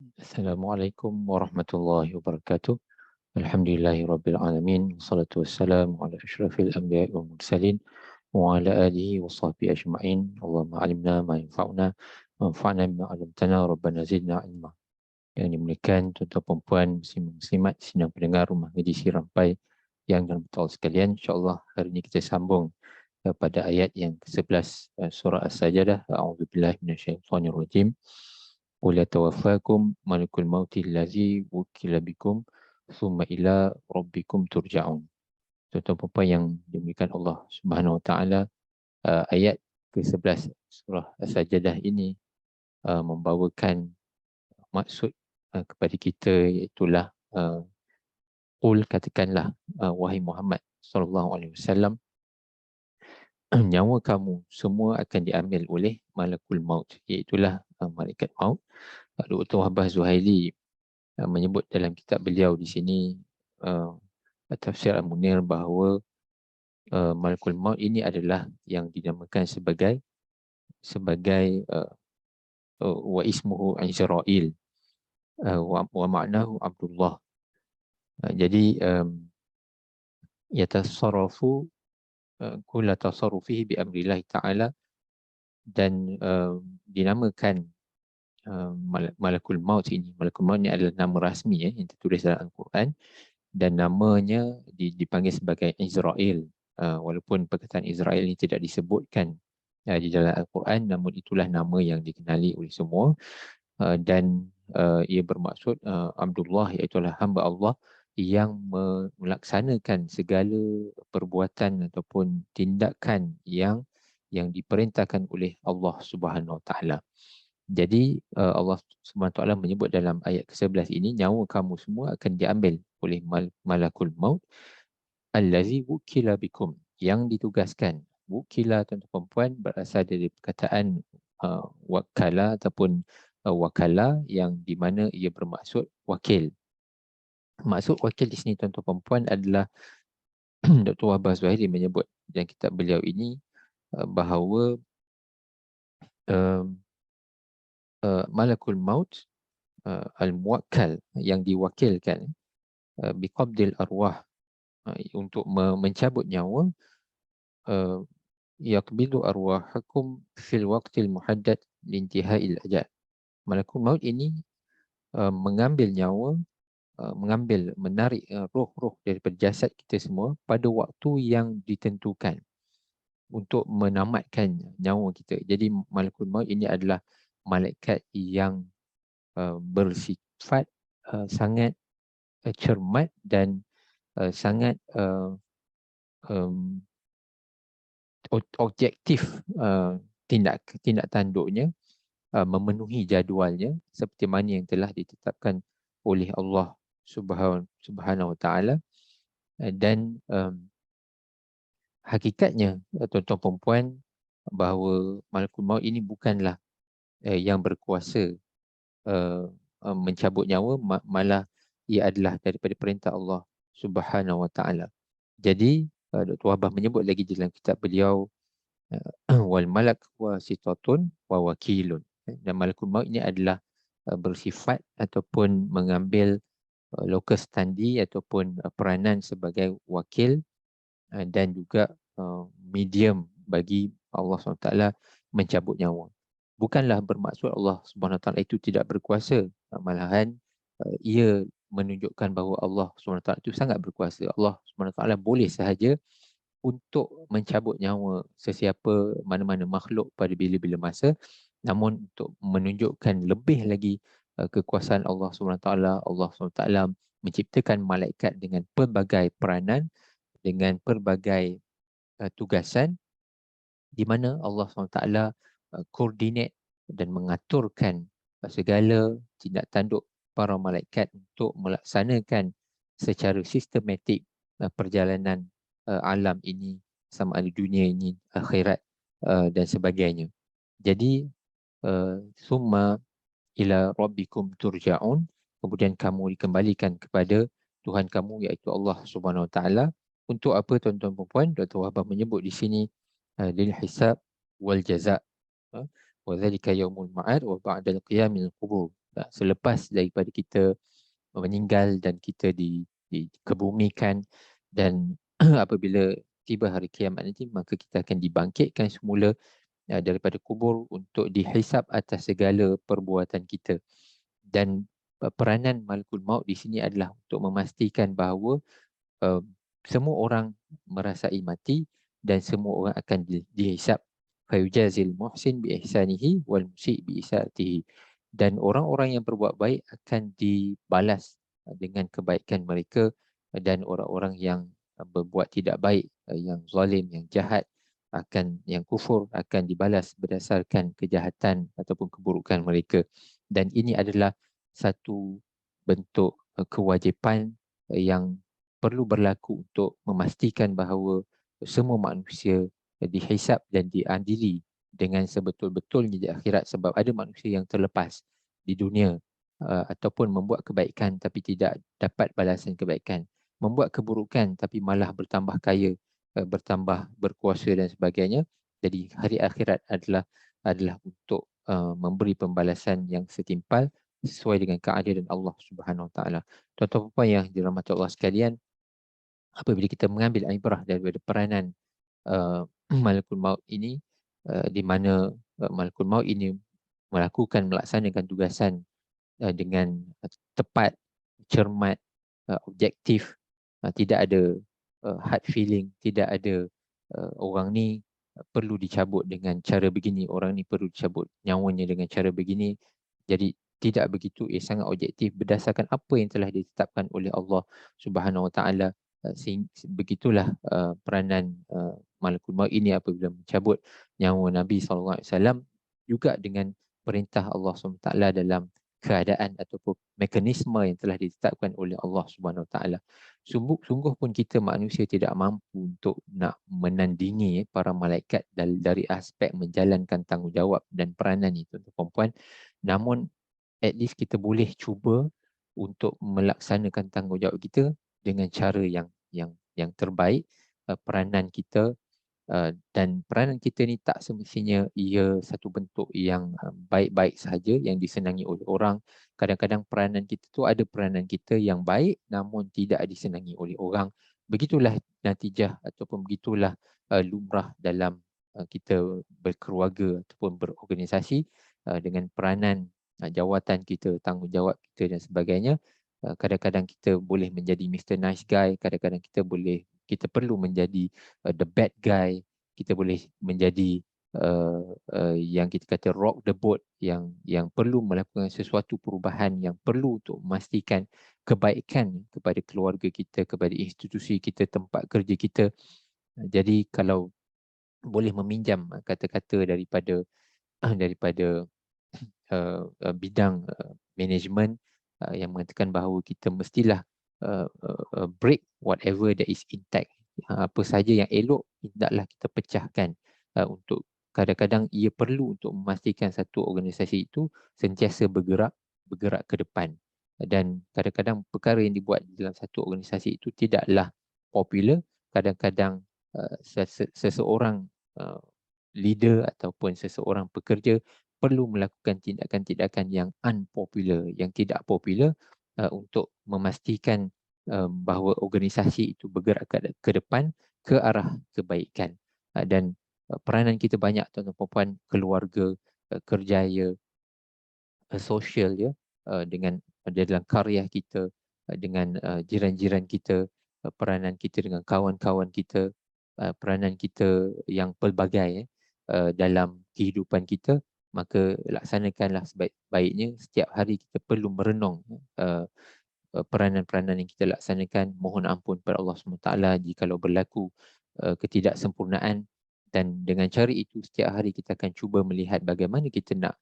Assalamualaikum warahmatullahi wabarakatuh. Alhamdulillahi alamin. Wassalatu wassalamu ala asyrafil anbiya'i wal mursalin wa ala alihi wa sahbihi ajma'in. Allahumma alimna ma yanfa'una wanfa'na bima 'allamtana rabbana zidna ilma. Yang dimuliakan tuan-tuan puan-puan muslimat sidang pendengar rumah ngaji Sirampai yang dirahmati sekalian, insya-Allah hari ini kita sambung pada ayat yang ke-11 surah As-Sajdah. A'udzubillahi minasyaitonir rajim. Qul yatawaffakum malakul mauti allazi wukila bikum thumma ila rabbikum turja'un. Tuan-tuan puan yang dimuliakan Allah Subhanahu Wa Taala, ayat ke-11 surah As-Sajdah ini membawakan maksud kepada kita, iaitulah qul, katakanlah wahai Muhammad sallallahu alaihi wasallam, nyawa kamu semua akan diambil oleh malakul maut, iaitulah malaikat maut. Dr. Wahbah Zuhaili menyebut dalam kitab beliau di sini, Tafsir Al-Munir, bahawa malakul maut ini adalah yang dinamakan sebagai wa ismuhu Israel, wa ma'nahu Abdullah. Jadi yatasarrafu kulla tasarrufihi bi amrillah ta'ala, dan dinamakan malakul maut ini. Malakul maut ini adalah nama rasmi yang tertulis dalam Al-Quran, dan namanya dipanggil sebagai Israel, walaupun perkataan Israel ini tidak disebutkan di dalam Al-Quran, namun itulah nama yang dikenali oleh semua, dan ia bermaksud Abdullah, iaitu hamba Allah yang melaksanakan segala perbuatan ataupun tindakan yang diperintahkan oleh Allah Subhanahu Wa Taala. Jadi Allah Subhanahu Wa Taala menyebut dalam ayat ke-11 ini, nyawa kamu semua akan diambil oleh malakul maut allazi wukila bikum, yang ditugaskan. Wukila, tuan-tuan puan, berasal dari perkataan wakala ataupun wakala, yang di mana ia bermaksud wakil. Maksud wakil di sini, tuan-tuan puan, adalah Dr. Wahbah Zuhaili menyebut dalam kitab beliau ini bahawa malakul maut al-muwakkal, yang diwakilkan biqabdil arwah, untuk mencabut nyawa, yaqbidu arwahakum fil waqtil muhaddad lintihai'il ajal. Malakul maut ini mengambil nyawa, menarik roh-roh daripada jasad kita semua pada waktu yang ditentukan untuk menamatkan nyawa kita. Jadi malakul maut ini adalah malaikat yang bersifat sangat cermat dan sangat objektif tindak tanduknya, memenuhi jadualnya seperti mana yang telah ditetapkan oleh Allah Subhanahu Wa Taala. Dan hakikatnya, tuan-tuan perempuan, bahawa malakul maut ini bukanlah yang berkuasa mencabut nyawa, malah ia adalah daripada perintah Allah Subhanahu Wa Taala. Jadi Dr. Wahbah menyebut lagi dalam kitab beliau, wal malak wasitatun wa wakilun, dan malakul maut ini adalah bersifat ataupun mengambil lokus standi ataupun peranan sebagai wakil, dan juga medium bagi Allah SWT mencabut nyawa. Bukanlah bermaksud Allah SWT itu tidak berkuasa, malahan ia menunjukkan bahawa Allah SWT itu sangat berkuasa. Allah SWT boleh sahaja untuk mencabut nyawa sesiapa, mana-mana makhluk pada bila-bila masa, namun untuk menunjukkan lebih lagi kekuasaan Allah SWT, Allah SWT menciptakan malaikat dengan pelbagai peranan, dengan pelbagai tugasan, di mana Allah SWT koordinat dan mengaturkan segala tindak tanduk para malaikat untuk melaksanakan secara sistematik perjalanan alam ini, sama ada dunia ini, akhirat dan sebagainya. Jadi summa ila rabbikum turja'un, kemudian kamu dikembalikan kepada Tuhan kamu, iaitu Allah Subhanahu Wa Taala. Untuk apa, tuan-tuan dan puan? Dr. Wahbah menyebut di sini lil hisab wal jaza, wa dzalika yaumul ma'ad wa ba'dal qiyamil qubur. selepas daripada kita meninggal dan kita dikebumikan, dan apabila tiba hari kiamat nanti, maka kita akan dibangkitkan semula daripada kubur untuk dihisap atas segala perbuatan kita. Dan peranan malakul maut di sini adalah untuk memastikan bahawa semua orang merasai mati dan semua orang akan dihisap. Fayujazil muhsin bi ihsanihi wal musyi bi isaatihi. Dan orang-orang yang berbuat baik akan dibalas dengan kebaikan mereka, dan orang-orang yang berbuat tidak baik, yang zalim, yang jahat, yang kufur akan dibalas berdasarkan kejahatan ataupun keburukan mereka. Dan ini adalah satu bentuk kewajipan yang perlu berlaku untuk memastikan bahawa semua manusia dihisap dan diadili dengan sebetul-betulnya di akhirat, sebab ada manusia yang terlepas di dunia ataupun membuat kebaikan tapi tidak dapat balasan kebaikan, membuat keburukan tapi malah bertambah kaya, bertambah berkuasa dan sebagainya. Jadi hari akhirat adalah untuk memberi pembalasan yang setimpal sesuai dengan keadilan Allah Subhanahu Wa Taala. Tuan-tuan dan puan yang dirahmati Allah sekalian, apabila kita mengambil ibrah daripada peranan malakul maut ini, di mana malakul maut ini melaksanakan tugasan dengan tepat, cermat, objektif, tidak ada hard feeling, tidak ada orang ni perlu dicabut dengan cara begini, orang ni perlu dicabut nyawanya dengan cara begini. Jadi tidak begitu, sangat objektif berdasarkan apa yang telah ditetapkan oleh Allah Subhanahu Wa Taala. Begitulah peranan malakul maut ini apabila mencabut nyawa Nabi SAW, juga dengan perintah Allah SWT dalam keadaan ataupun mekanisme yang telah ditetapkan oleh Allah Subhanahu Wa Taala. Sungguh pun kita manusia tidak mampu untuk nak menandingi para malaikat dari aspek menjalankan tanggungjawab dan peranan itu, tuan-tuan. Namun at least kita boleh cuba untuk melaksanakan tanggungjawab kita dengan cara yang terbaik. Peranan kita dan peranan kita ni tak semestinya ia satu bentuk yang baik-baik sahaja yang disenangi oleh orang. Kadang-kadang peranan kita tu ada peranan kita yang baik namun tidak disenangi oleh orang. Begitulah natijah ataupun begitulah lumrah dalam kita berkeluarga ataupun berorganisasi, dengan peranan jawatan kita, tanggungjawab kita dan sebagainya. Kadang-kadang kita boleh menjadi Mr. Nice Guy, kadang-kadang kita perlu menjadi the bad guy, kita boleh menjadi yang kita kata rock the boat, yang perlu melakukan sesuatu perubahan, yang perlu untuk memastikan kebaikan kepada keluarga kita, kepada institusi kita, tempat kerja kita. Jadi kalau boleh meminjam kata-kata daripada bidang management yang mengatakan bahawa kita mestilah break whatever that is intact. Apa sahaja yang elok hendaklah kita pecahkan. Untuk kadang-kadang ia perlu untuk memastikan satu organisasi itu sentiasa bergerak ke depan, dan kadang-kadang perkara yang dibuat dalam satu organisasi itu tidaklah popular. Kadang-kadang seseorang leader ataupun seseorang pekerja perlu melakukan tindakan-tindakan yang unpopular, yang tidak popular, untuk memastikan bahawa organisasi itu bergerak ke depan ke arah kebaikan. Dan peranan kita banyak, tuan-tuan puan, keluarga, kerjaya, sosial, ya, dengan dalam karya kita, dengan jiran-jiran kita, peranan kita dengan kawan-kawan kita, peranan kita yang pelbagai dalam kehidupan kita. Maka laksanakanlah sebaik-baiknya. Setiap hari kita perlu merenung peranan-peranan yang kita laksanakan. Mohon ampun kepada Allah SWT jikalau berlaku ketidaksempurnaan, dan dengan cara itu setiap hari kita akan cuba melihat bagaimana kita nak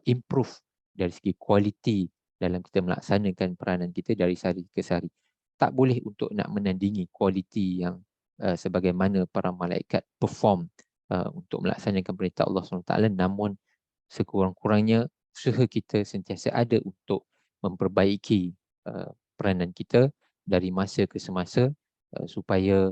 improve dari segi kualiti dalam kita melaksanakan peranan kita dari sehari ke sehari. Tak boleh untuk nak menandingi kualiti yang sebagaimana para malaikat perform untuk melaksanakan perintah Allah SWT, namun sekurang-kurangnya usaha kita sentiasa ada untuk memperbaiki peranan kita dari masa ke semasa, supaya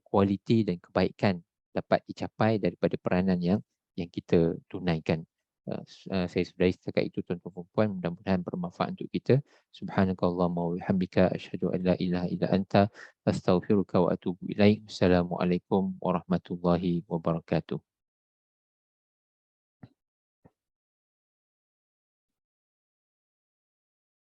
kualiti dan kebaikan dapat dicapai daripada peranan yang kita tunaikan. Saya sudahi setakat itu tuan-tuan dan puan, mudah-mudahan bermanfaat untuk kita. Subhanakallahumma wa bihamdika asyhadu an la ilaha illa anta astaghfiruka wa atubu ilaik. Assalamualaikum warahmatullahi wabarakatuh.